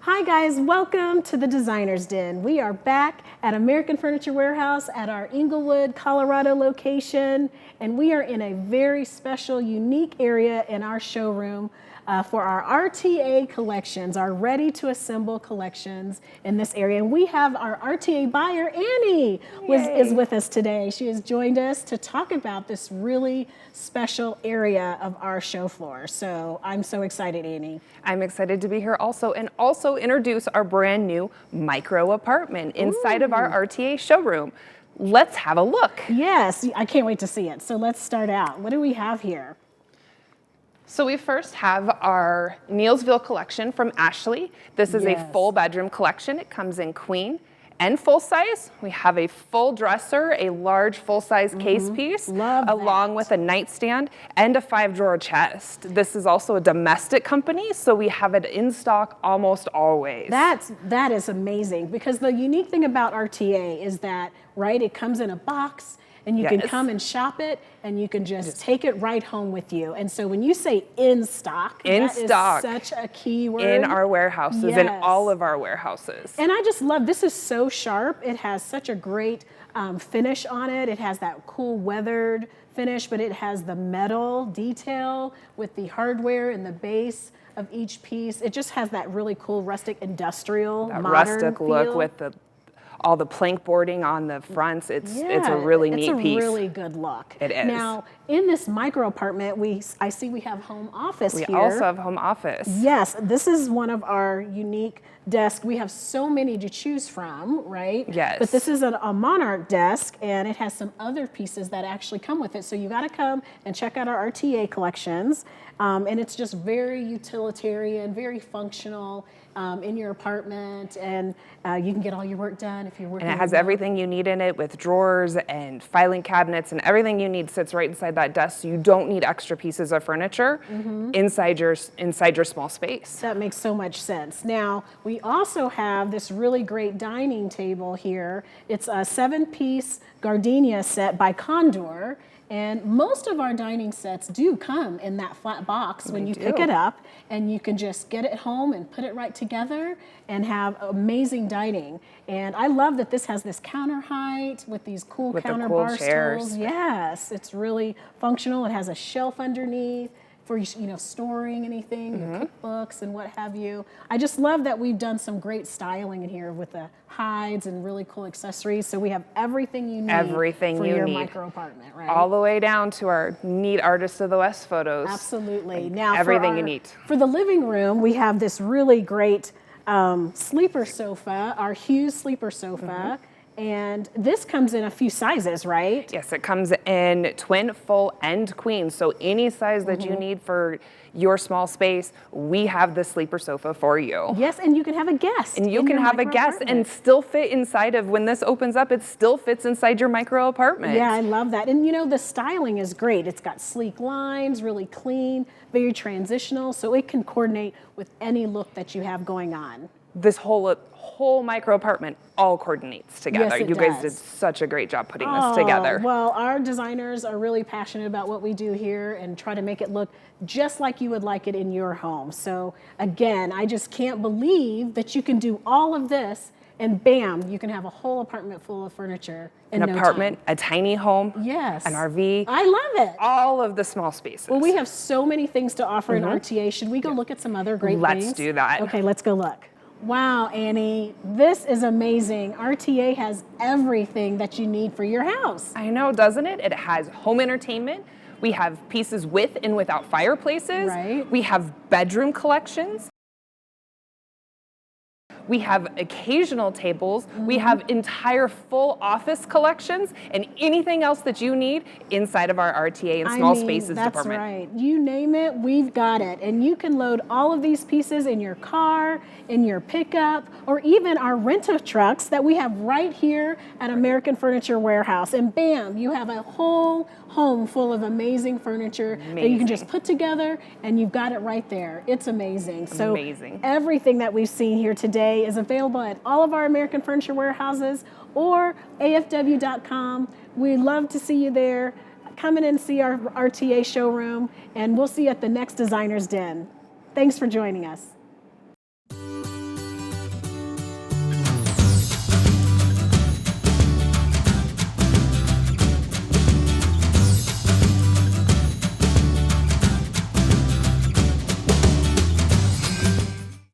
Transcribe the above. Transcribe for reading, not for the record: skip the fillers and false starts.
Hi guys, welcome to the Designer's Den. We are back at American Furniture Warehouse at our Inglewood, Colorado location, and we are in a very special, unique area in our showroom for our RTA collections, our ready-to-assemble collections in this area. And we have our RTA buyer, Annie, is with us today. She has joined us to talk about this really special area of our show floor. So I'm so excited, Annie. I'm excited to be here also, and also introduce our brand new micro apartment inside of our RTA showroom. Let's have a look. Yes, I can't wait to see it. So let's start out. What do we have here? So we first have our Neilsville collection from Ashley. This is a full bedroom collection. It comes in queen and full size. We have a full dresser, a large full size case piece, along with a nightstand and a 5-drawer chest. This is also a domestic company, so we have it in stock almost always. That is amazing, because the unique thing about RTA is that, right, it comes in a box, and you can come and shop it, and you can just take it right home with you. And so when you say in stock, that is such a key word. In our warehouses, in all of our warehouses. And I just love, this is so sharp. It has such a great finish on it. It has that cool weathered finish, but it has the metal detail with the hardware and the base of each piece. It just has that really cool rustic industrial, modern rustic feel. Look with all the plank boarding on the fronts. It's a really neat piece. It's a really good look. It is. Now, in this micro apartment, I see we have home office here. We also have home office. Yes, this is one of our unique desks. We have so many to choose from, right? Yes. But this is a Monarch desk, and it has some other pieces that actually come with it. So you got to come and check out our RTA collections. And it's just very utilitarian, very functional in your apartment, and you can get all your work done if you're working. And it has everything you need in it, with drawers and filing cabinets, and everything you need sits right inside that desk. So you don't need extra pieces of furniture inside your small space. That makes so much sense. Now, we also have this really great dining table here. It's a 7-piece gardenia set by Condor. And most of our dining sets do come in that flat box when you pick it up, and you can just get it home and put it right together and have amazing dining. And I love that this has this counter height with these cool counter bar stools. Yes, it's really functional. It has a shelf underneath for storing anything, your cookbooks and what have you. I just love that we've done some great styling in here with the hides and really cool accessories. So we have everything you need for your micro apartment, right? All the way down to our neat Artist of the West photos. Absolutely. Now, everything you need. For the living room, we have this really great sleeper sofa, our Hughes sleeper sofa. And this comes in a few sizes, right? Yes, it comes in twin, full, and queen. So any size that you need for your small space, we have the sleeper sofa for you. Yes, and you can have a guest. And you can have a guest and still fit inside of, when this opens up, it still fits inside your micro apartment. Yeah, I love that. And the styling is great. It's got sleek lines, really clean, very transitional, so it can coordinate with any look that you have going on. This whole micro apartment all coordinates together. Yes, you guys did such a great job putting this together. Well, our designers are really passionate about what we do here and try to make it look just like you would like it in your home. So again, I just can't believe that you can do all of this and bam, you can have a whole apartment full of furniture in An apartment, a tiny home, an RV. I love it. All of the small spaces. Well, we have so many things to offer in RTA. Should we go look at some other great things? Let's do that. Okay, let's go look. Wow, Annie, this is amazing. RTA has everything that you need for your house. I know, doesn't it? It has home entertainment. We have pieces with and without fireplaces. Right. We have bedroom collections. We have occasional tables. We have entire full office collections and anything else that you need inside of our RTA and small spaces department. That's right. You name it, we've got it. And you can load all of these pieces in your car, in your pickup, or even our rental trucks that we have right here at American Furniture Warehouse. And bam, you have a whole home full of amazing furniture that you can just put together, and you've got it right there. It's amazing. So everything that we've seen here today is available at all of our American Furniture Warehouses or afw.com. We'd love to see you there. Come in and see our RTA showroom, and we'll see you at the next Designer's Den. Thanks for joining us.